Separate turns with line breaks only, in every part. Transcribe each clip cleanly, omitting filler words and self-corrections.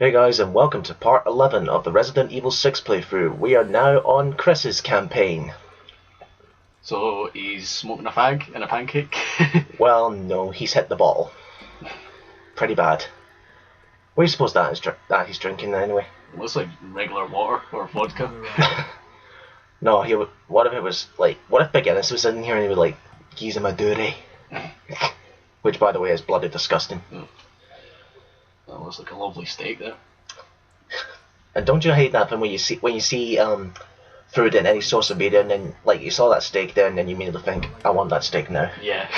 Hey guys, and welcome to part 11 of the Resident Evil 6 playthrough. We are now on Chris's campaign.
So he's smoking a fag and a pancake.
Well, no, he's hit the bottle. Pretty bad. What do you suppose that he's drinking anyway?
Looks like regular water or vodka.
No, what if it was like, what if Big Ennis was in here and he was like, "Giza Maduri," which by the way is bloody disgusting.
That looks like a lovely steak there.
And don't you hate that when you see food in any social media and then like you saw that steak there and then you immediately think, I want that steak now.
Yeah.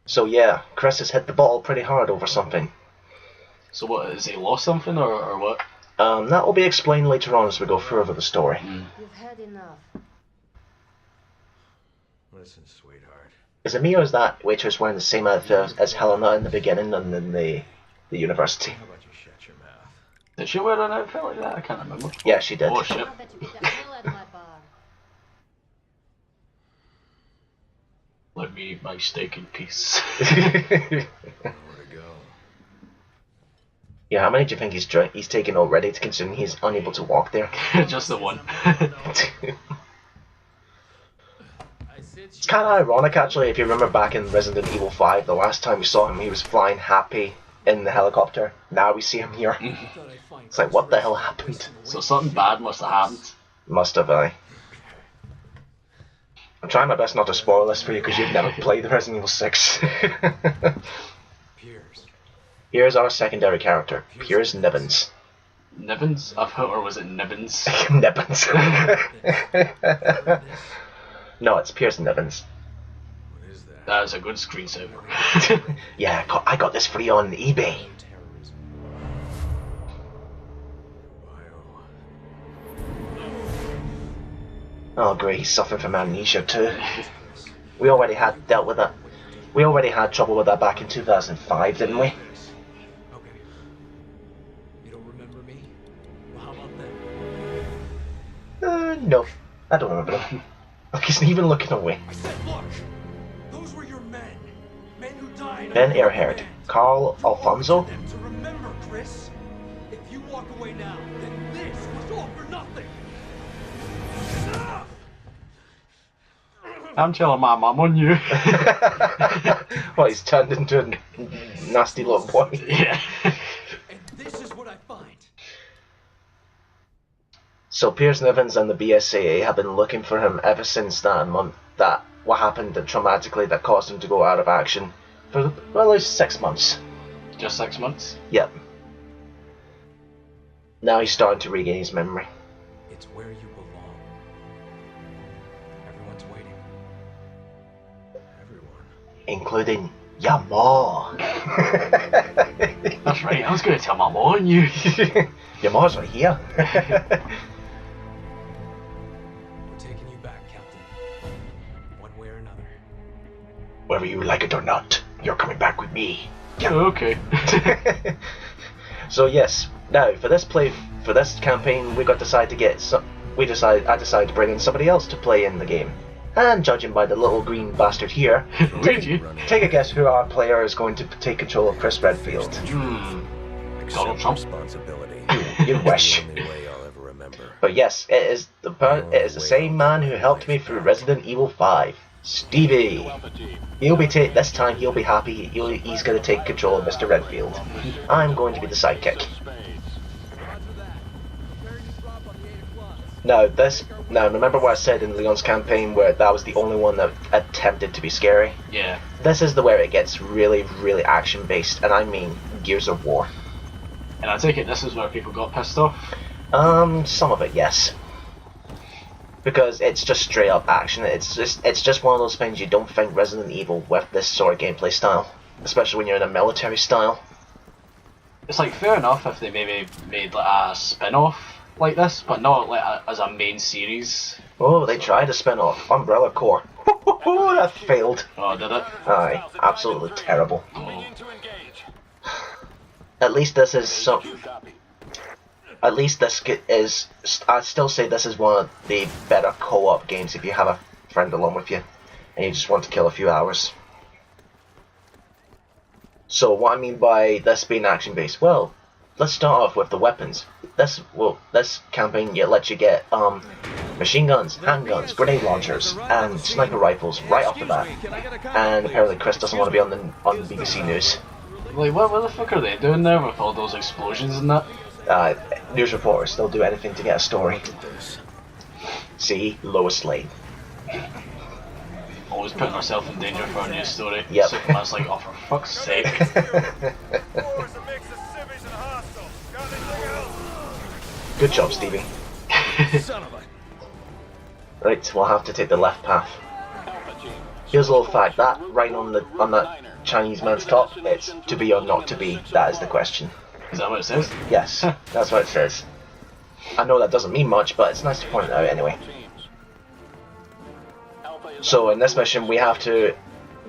So yeah, Chris has hit the bottle pretty hard over something.
So what, has he lost something or what?
That will be explained later on as we go further the story.
You've had enough.
Listen, sweetheart.
Is it me or is that waitress wearing the same outfit as Helena in the beginning and in the university?
How about you shut your mouth?
Did she wear an outfit like that? I can't remember.
Yeah, she did.
Oh shit.
How about you get the hell out of my bar?
Let me eat my steak in peace.
Nowhere to go.
Yeah, how many do you think he's taken already, to considering he's unable to walk there?
Just the one.
It's kind of ironic actually, if you remember back in Resident Evil 5, the last time we saw him he was flying happy in the helicopter. Now we see him here. It's like, what the hell happened?
So something bad must have happened.
Must have, I'm trying my best not to spoil this for you because you've never played the Resident Evil 6.
Piers.
Here's our secondary character, Piers Nibbins.
Nibbins? Or was it Nibbins?
Nibbins. No, it's Piers Nibbins.
What is that?
That is a good screensaver.
Yeah, I got this free on eBay.
Terrorism.
Oh great, he's suffering from amnesia too. We already had dealt with that. We already had trouble with that back in 2005, didn't we?
Okay. You don't remember me? Well, how about that?
No, I don't remember him. Look, he's not even looking away.
I said, look! Those were your men. Men who died.
Ben Earhart, Carl Alfonso.
Them to remember, Chris. If you walk away now, then this was all for nothing. Enough!
I'm telling my mum on you.
Well, he's turned into a nasty little boy.
Yeah.
And this is what I find.
So Piers Nibbins and the BSAA have been looking for him ever since that month. That what happened traumatically that caused him to go out of action for well, at least 6 months.
Just 6 months?
Yep. Now he's starting to regain his memory.
It's where you belong. Everyone's waiting. Everyone.
Including your ma.
That's right, I was going to tell my mum on you.
Your ma's right here.
We're taking you back, Captain. One way or another.
Whether you like it or not, you're coming back with me.
Okay.
So yes, now for this campaign, I decided to bring in somebody else to play in the game. And judging by the little green bastard here,
Did you?
take a guess who our player is going to take control of Chris Redfield.
Donald
Accept
Trump.
responsibility.
You wish.
The only way I'll ever remember.
But yes, it is the same man who helped me through Resident Evil 5, Stevie. This time he'll be happy. He's going to take control of Mr. Redfield. I'm going to be the sidekick. Now remember what I said in Leon's campaign where that was the only one that attempted to be scary?
Yeah.
This is where it gets really, really action based, and I mean Gears of War.
And I take it this is where people got pissed off?
Some of it, yes. Because it's just straight up action. It's just one of those things you don't think Resident Evil with this sort of gameplay style, especially when you're in a military style.
It's like fair enough if they maybe made like a spin-off like this, but not like as a main series.
Oh, they tried a spin-off, Umbrella Corps. That failed.
Oh, did it?
Aye, absolutely terrible.
Oh.
At least this is some. At least this is. I'd still say this is one of the better co-op games if you have a friend along with you, and you just want to kill a few hours. So what I mean by this being action-based, well, let's start off with the weapons. This campaign lets you get machine guns, handguns, grenade launchers, and sniper rifles right off the bat. And apparently Chris doesn't want to be on the BBC News.
Like, what the fuck are they doing there with all those explosions and that?
News reporters, they'll do anything to get a story. See, Lois Lane.
Always putting herself in danger for a news story.
Yep.
Superman's like, oh, for fuck's sake.
Good job, Stevie. Right, we'll have to take the left path. Here's a little fact, that right on that Chinese man's top, it's to be or not to be, that is the question.
Is that what it says?
Yes, that's what it says. I know that doesn't mean much, but it's nice to point it out anyway. So in this mission we have to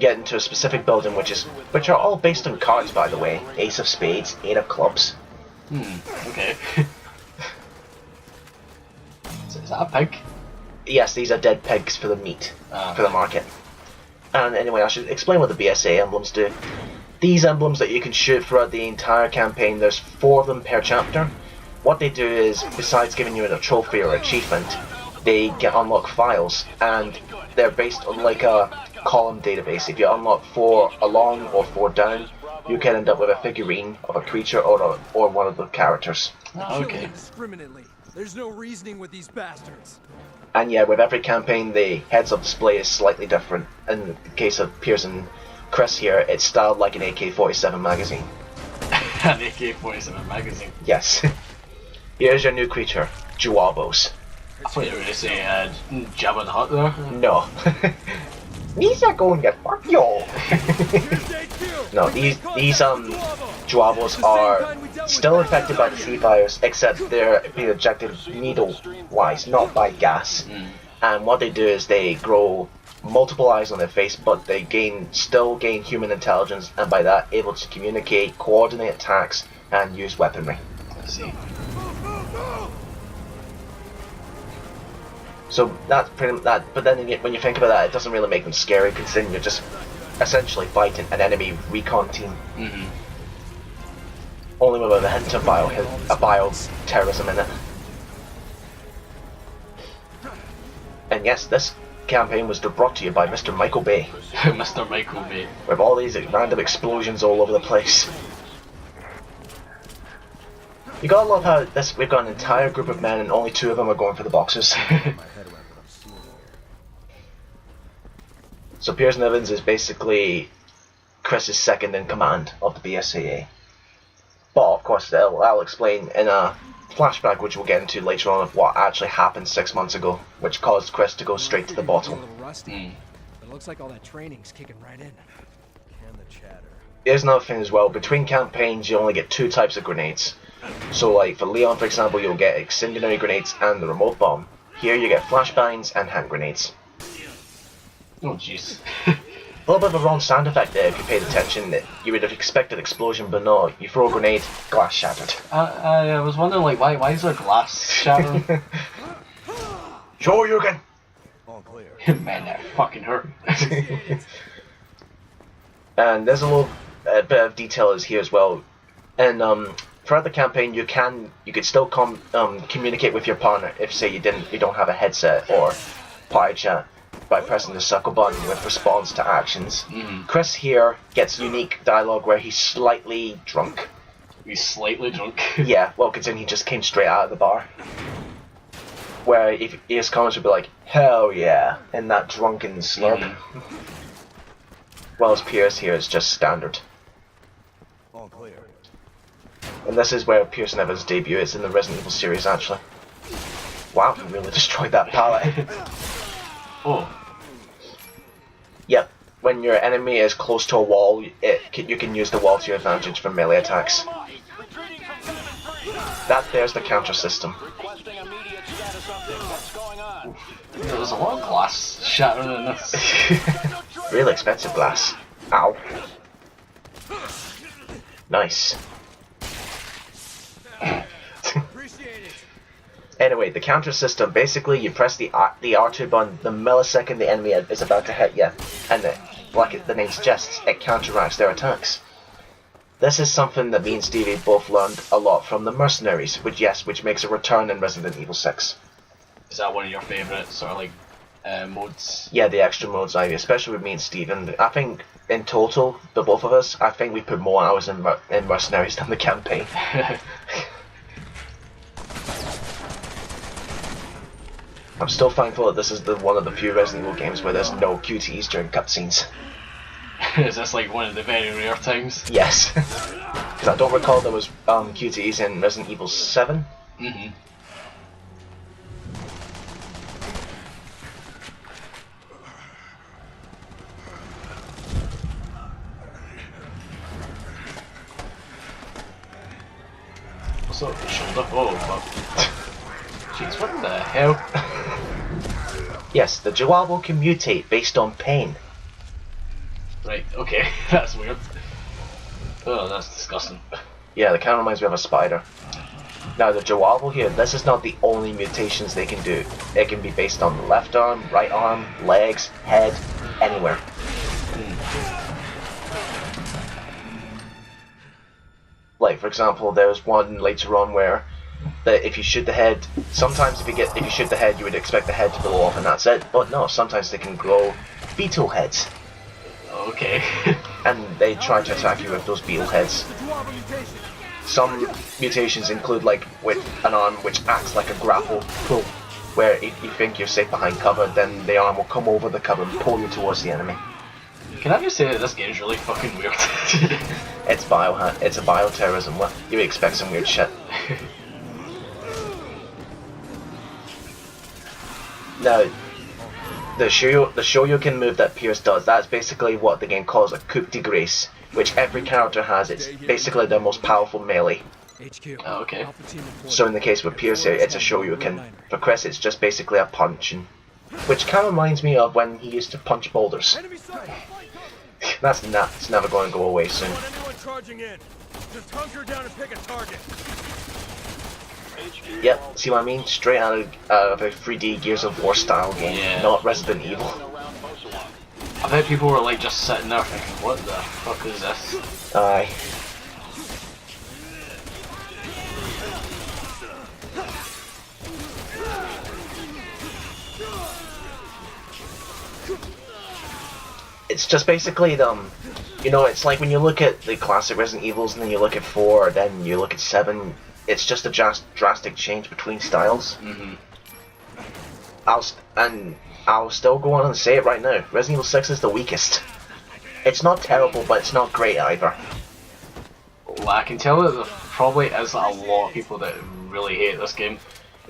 get into a specific building which are all based on cards, by the way. Ace of spades, 8 of clubs.
Okay. Is that a pig?
Yes, these are dead pigs for the meat, for the market. And anyway, I should explain what the BSA emblems do. These emblems that you can shoot throughout the entire campaign, there's 4 of them per chapter. What they do is, besides giving you a trophy or achievement, they unlock files, and they're based on like a column database. If you unlock 4 along or 4 down, you can end up with a figurine of a creature or one of the characters.
Okay.
Indiscriminately. There's no reasoning with these bastards.
And yeah, with every campaign, the heads-up display is slightly different. In the case of Piers and Chris here, it's styled like an AK-47 magazine.
An AK-47 magazine.
Yes. Here's your new creature, Juabos.
I thought you were going to say Jabba the Hutt there.
No. These are going to fuck you. No, these Juabos are still affected by the C virus, except they're being ejected needle-wise, not by gas. And what they do is they grow multiple eyes on their face, but they still gain human intelligence, and by that able to communicate, coordinate attacks, and use weaponry.
I see.
So that's pretty much that. But then when you think about that, it doesn't really make them scary, considering you're just essentially fighting an enemy recon team. Only with a hint of bioterrorism in it. And yes, this campaign was brought to you by Mr. Michael Bay.
Mr. Michael Bay.
With all these random explosions all over the place. You gotta love how we've got an entire group of men and only 2 of them are going for the boxes. So Piers Nivens is basically Chris's second in command of the BSAA. But of course I'll explain in a flashback, which we'll get into later on, of what actually happened 6 months ago, which caused Chris to go straight to the bottle.
A little rusty, but it looks like all that training's kicking right in. Can the chatter.
Here's another thing as well, between campaigns you only get 2 types of grenades. So like for Leon, for example, you'll get incendiary grenades and the remote bomb. Here you get flashbangs and hand grenades.
Oh jeez.
A little bit of a wrong sound effect there if you paid attention. That you would have expected explosion, but no, you throw a grenade, glass shattered.
I was wondering, like, why is there glass shattering?
Show you again!
Man, that fucking hurt.
And there's a bit of detail is here as well. And throughout the campaign, you could still communicate with your partner if, say, you don't have a headset or party chat, by pressing the circle button with response to actions. Chris here gets unique dialogue where he's slightly drunk.
He's slightly drunk.
Yeah, well, considering he just came straight out of the bar. Where if his comments would be like, "Hell yeah," in that drunken slurp. Whereas Piers here is just standard.
All clear.
And this is where Piers Nivens' debut is in the Resident Evil series, actually. Wow, he really destroyed that pallet.
Oh.
Yep, when your enemy is close to a wall, you can use the wall to your advantage for melee attacks. There's the counter system.
There's a lot of glass shattering in this.
Really expensive glass. Ow. Nice. Anyway, the counter system, basically you press the R2 button the millisecond the enemy is about to hit you, and like the name suggests, it counteracts their attacks. This is something that me and Stevie both learned a lot from the Mercenaries, which makes a return in Resident Evil 6.
Is that one of your favourite sort of like modes?
Yeah, the extra modes, especially with me and Steven. I think in total, the both of us, I think we put more hours in Mercenaries than the campaign. I'm still thankful that this is one of the few Resident Evil games where there's no QTEs during cutscenes.
Is this like one of the very rare times?
Yes. Because I don't recall there was QTEs in Resident Evil 7.
Mm-hmm. What's up the shoulder? Oh, fuck. Jeez, what the hell?
Yes, the Chihuahua can mutate based on pain.
Right, okay, that's weird. Oh, that's disgusting.
Yeah, that kind of reminds me of a spider. Now, the Chihuahua here, this is not the only mutations they can do. It can be based on the left arm, right arm, legs, head, anywhere. Like, for example, there's one later on where if you shoot the head, sometimes if you shoot the head, you would expect the head to blow off and that's it. But no, sometimes they can grow beetle heads.
Okay.
And they try to attack you with those beetle heads. Some mutations include like with an arm which acts like a grapple pull, where if you think you're safe behind cover, then the arm will come over the cover and pull you towards the enemy.
Can I just say that this game's really fucking weird?
It's it's a bioterrorism. What you would expect some weird shit. Now, the Shoryuken move that Piers does, that's basically what the game calls a coup de grace, which every character has. It's basically their most powerful melee.
Oh, okay.
So in the case with Piers here, it's a Shoryuken. For Chris, it's just basically a punch, which kind of reminds me of when he used to punch boulders. It's never going to go away soon.
Just hunker down and pick a target.
Yep, see what I mean? Straight out of a 3D Gears of War style game,
Yeah.
not Resident Evil.
I bet people were like just sitting there thinking, what the fuck is this?
Aye. It's just basically you know, it's like when you look at the classic Resident Evils and then you look at 4, then you look at 7, it's just a drastic change between styles.
Mm-hmm.
I'll still go on and say it right now, Resident Evil 6 is the weakest. It's not terrible, but it's not great either.
Well, I can tell that there probably is a lot of people that really hate this game.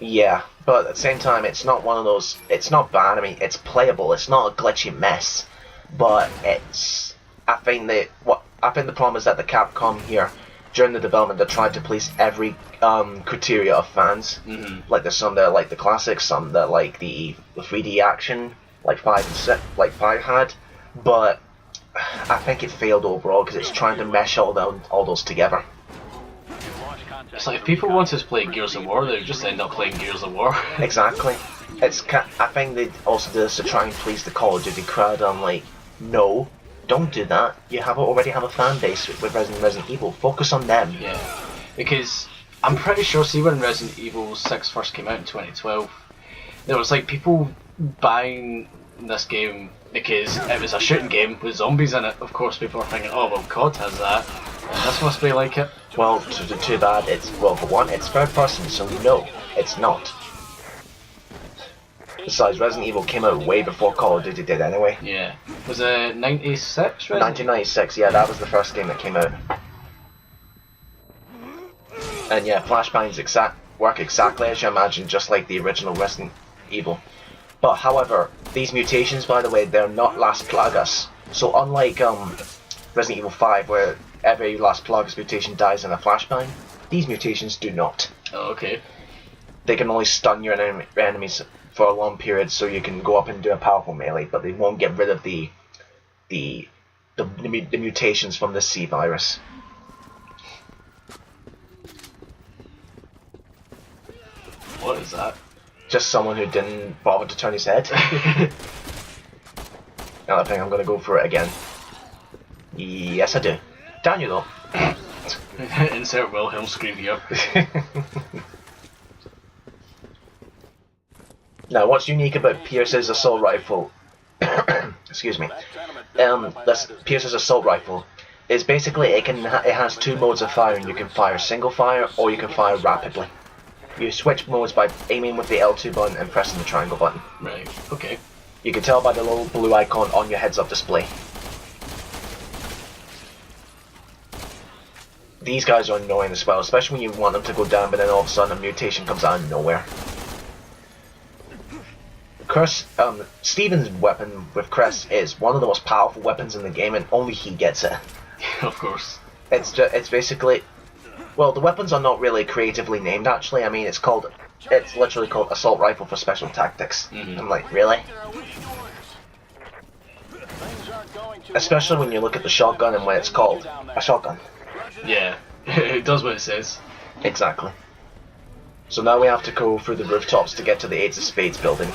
Yeah, but at the same time, it's not one of those, it's not bad, I mean, it's playable, it's not a glitchy mess. But I think the problem is that the Capcom here, during the development, they tried to please every criteria of fans.
Mm-hmm.
Like there's some that like the classics, some that like the 3D action, like 5 and 6, like 5 had. But I think it failed overall because it's trying to mesh all those together.
It's like if people wanted to play Gears of War, they would just end up playing Gears of War.
Exactly. I think they also did this to try and please the Call of Duty crowd. I'm like, no, don't do that. You already have a fan base with Resident Evil. Focus on them.
Yeah, because I'm pretty sure, see when Resident Evil 6 first came out in 2012, there was like people buying this game because it was a shooting game with zombies in it. Of course, people are thinking, oh well, COD has that, and this must be like it.
Well, too bad. For one, it's third person, so no, it's not. Besides, Resident Evil came out way before Call of Duty did anyway.
Yeah. Was it 96, Resident?
1996, yeah, that was the first game that came out. And yeah, flashbangs work exactly as you imagine, just like the original Resident Evil. But however, these mutations, by the way, they're not Las Plagas. So unlike Resident Evil 5, where every Las Plagas mutation dies in a flashbang, these mutations do not.
Oh, okay.
They can only stun your enemies for a long period, so you can go up and do a powerful melee, but they won't get rid of the mutations from the C virus.
What is that?
Just someone who didn't bother to turn his head. Now I think I'm gonna go for it again. Yes, I do. Down you go.
Insert Wilhelm scream here.
Now, what's unique about Pierce's assault rifle? Excuse me. This Pierce's assault rifle is basically it has two modes of firing. You can fire single fire or you can fire rapidly. You switch modes by aiming with the L2 button and pressing the triangle button.
Right. Okay.
You can tell by the little blue icon on your heads-up display. These guys are annoying as well, especially when you want them to go down, but then all of a sudden a mutation comes out of nowhere. Steven's weapon with Cress is one of the most powerful weapons in the game, and only he gets it.
Of course.
It's basically, well, the weapons are not really creatively named actually. I mean, it's literally called assault rifle for special tactics. I'm like, really? Especially when you look at the shotgun and when it's called a shotgun.
Yeah, it does what it says.
Exactly. So now we have to go through the rooftops to get to the Eight of Spades building.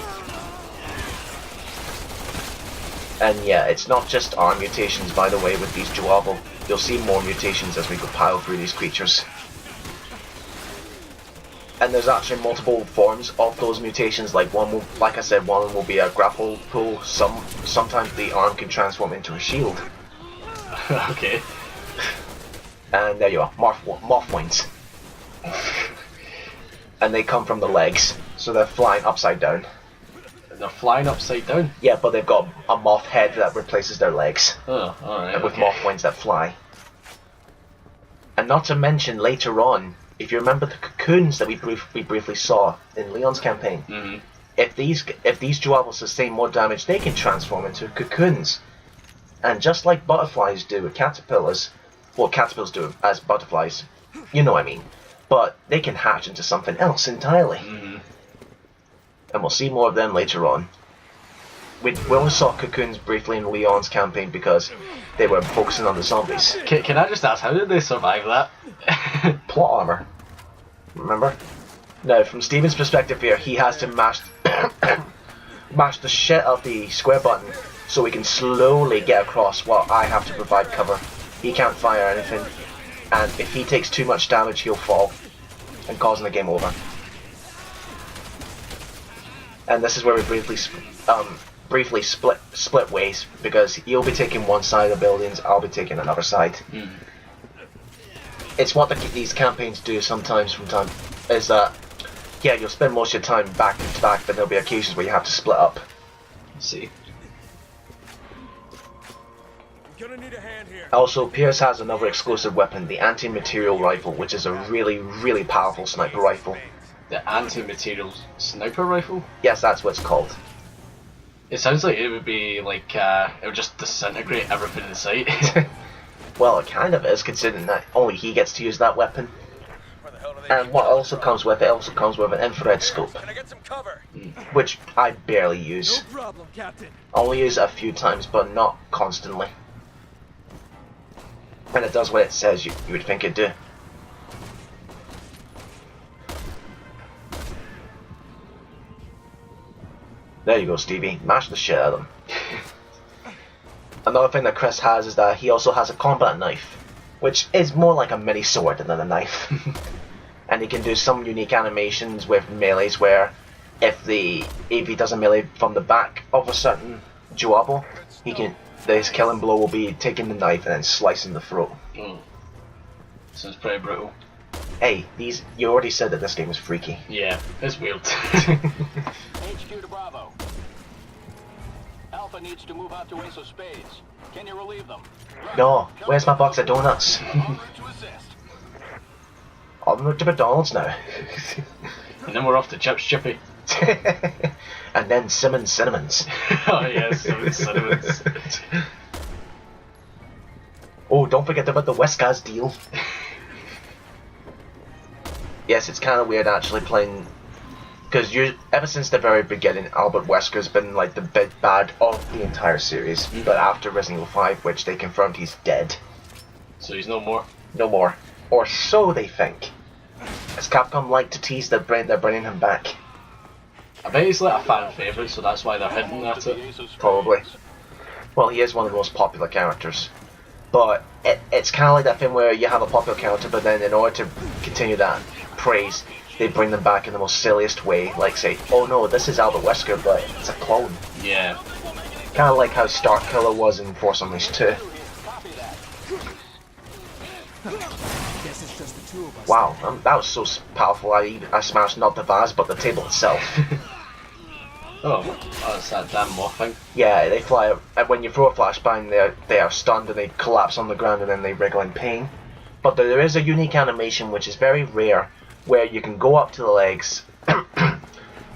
And yeah, it's not just our mutations, by the way, with these Juavo. You'll see more mutations as we go pile through these creatures. And there's actually multiple forms of those mutations. Like I said, one will be a grapple pull. Sometimes the arm can transform into a shield.
Okay.
And there you are, moth wings. And they come from the legs, so they're flying upside down.
They're flying upside down?
Yeah, but they've got a moth head that replaces their legs.
Oh, alright.
With moth wings that fly. And not to mention later on, if you remember the cocoons that we briefly saw in Leon's campaign, if these Juavos sustain more damage, they can transform into cocoons. And just like butterflies do with caterpillars, well, caterpillars do as butterflies, you know what I mean, but they can hatch into something else entirely. And we'll see more of them later on. We only saw cocoons briefly in Leon's campaign because they were focusing on the zombies.
Can I just ask, how did they survive that?
Plot armor. Remember? Now, from Steven's perspective here, he has to mash the shit out of the square button so we can slowly get across while I have to provide cover. He can't fire anything, and if he takes too much damage, he'll fall, and causing the game over. And this is where we briefly split ways, because you'll be taking one side of the buildings, I'll be taking another side. It's what these campaigns do sometimes from time, is that, yeah, you'll spend most of your time back to back, but there'll be occasions where you have to split up.
Let's see.
Gonna need a hand here.
Also, Piers has another exclusive weapon, the anti-material rifle, which is a really, really powerful sniper rifle.
The anti-material sniper rifle?
Yes, that's what it's called.
It sounds like it would be like, it would just disintegrate everything in sight.
Well, it kind of is, considering that only he gets to use that weapon. And what also comes with it, an infrared scope.
Can I get some cover?
Which I barely use.
No problem, Captain.
Only use it a few times, but not constantly. And it does what it says you would think it'd do. There you go, Stevie. Mash the shit out of them. Another thing that Chris has is that he also has a combat knife, which is more like a mini sword than a knife. And he can do some unique animations with melees where if he does a melee from the back of a certain Juavo, his killing blow will be taking the knife and then slicing the throat.
Sounds pretty brutal.
Hey, you already said that this game is freaky.
Yeah, it's weird.
HQ to Bravo. Alpha needs to move out to Ace of Spades. Can you relieve them?
No, where's my box of donuts?
En route to assist.
On route to McDonald's now.
And then we're off to Chips Chippy.
And then Cinnamons.
Oh yes, Cinnamons.
Oh, don't forget about the Wesker's deal. Yes, it's kind of weird actually playing, because ever since the very beginning, Albert Wesker's been like the big bad of the entire series. But after Resident Evil 5, which they confirmed he's dead.
So he's no more?
No more. Or so they think. As Capcom like to tease they're bringing him back.
I bet he's like a fan favourite, so that's why they're hinting at it.
Probably. Well, he is one of the most popular characters. But it's kind of like that thing where you have a popular character, but then in order to continue that praise, they bring them back in the most silliest way, like say, oh no, this is Albert Wesker, but it's a clone.
Yeah.
Kind of like how Starkiller was in Force Unleashed 2.
Guess it's just the two of us.
Wow, that was so powerful. I smashed not the vase, but the table itself.
Oh, it's that damn moth thing.
Yeah, they fly. When you throw a flashbang, they are stunned and they collapse on the ground and then they wriggle in pain. But there is a unique animation which is very rare, where you can go up to the legs.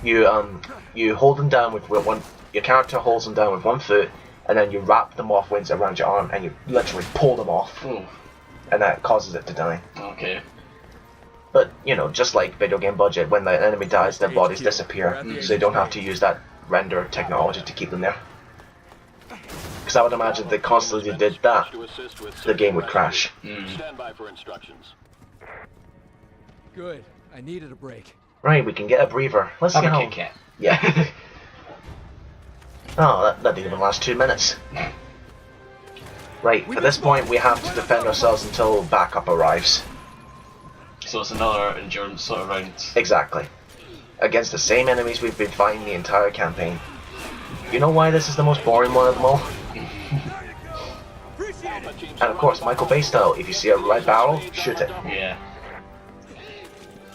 You hold them down with one. Your character holds them down with one foot, and then you wrap the moth wings around your arm and you literally pull them off, and that causes it to die.
Okay.
But, you know, just like video game budget, when the enemy dies, their bodies disappear, so they don't have to use that render technology to keep them there. Because I would imagine if they constantly did that, the game would crash.
Stand by for instructions.
Good. I needed a break.
Right, we can get a breather. Let's
Have
see
a
how...
Kit Kat.
Yeah. Oh, that didn't even last 2 minutes. Right, at this point we have to defend ourselves until backup arrives.
So it's another endurance sort of round.
Exactly. Against the same enemies we've been fighting the entire campaign. You know why this is the most boring one of them all? And of course, Michael Bay style, if you see a red barrel, shoot it.
Yeah.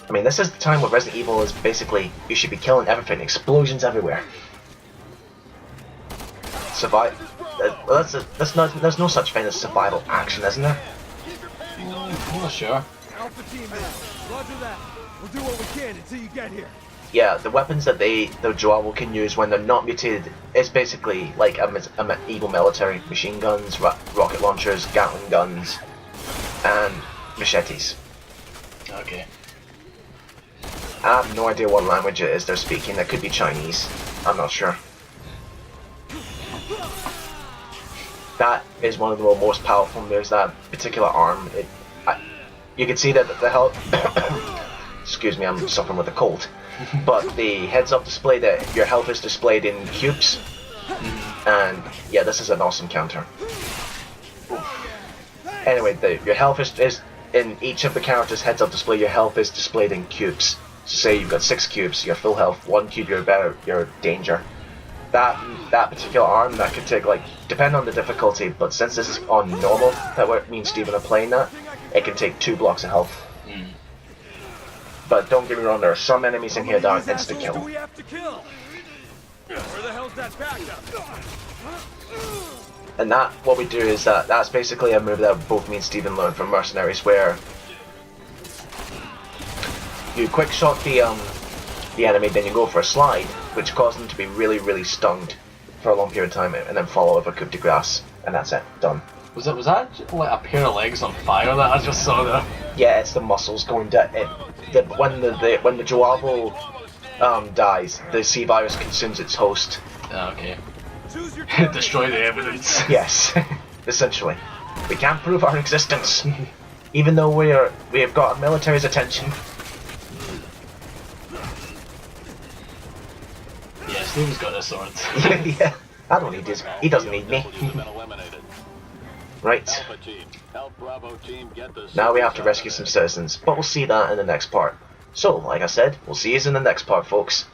I mean, this is the time where Resident Evil is basically, you should be killing everything, explosions everywhere. There's no such thing as survival action, isn't there?
I'm not sure.
Alpha team man. Roger that. We'll do what we can until you get here.
Yeah, the weapons that the Joao can use when they're not mutated is basically like a evil military. Machine guns, rocket launchers, Gatling guns, and machetes.
Okay.
I have no idea what language it is they're speaking. That could be Chinese. I'm not sure. That is one of the most powerful moves, that particular arm. You can see that the health... Excuse me, I'm suffering with a cold. But the heads-up display, that your health is displayed in cubes. And yeah, this is an awesome counter. Anyway, your health is in each of the characters' heads-up display, your health is displayed in cubes. So say you've got 6 cubes, you're full health, 1 cube you're danger. That particular arm, that could take, like, depend on the difficulty, but since this is on normal, that me and Steven are playing that, it can take 2 blocks of health. But don't get me wrong, there are some enemies in here that are insta kill.
Do we have to kill? Where the hell's that backup?
And what we do is that's basically a move that both me and Steven learned from Mercenaries, where you quick shot the enemy, then you go for a slide, which causes them to be really, really stunned for a long period of time, and then follow with a coup de grace, and that's it, done.
Was that like a pair of legs on fire that I just saw there?
Yeah, it's the muscles going down. When the Joavo dies, the C virus consumes its host.
Oh, okay.
Choose your
Destroy the evidence.
Yes, essentially. We can't prove our existence, even though we have got our military's attention.
Yeah, Steven's got this sword.
Yeah, I don't need his. He doesn't need me. Right. Now we have to rescue some citizens, but we'll see that in the next part. So, like I said, we'll see you in the next part, folks.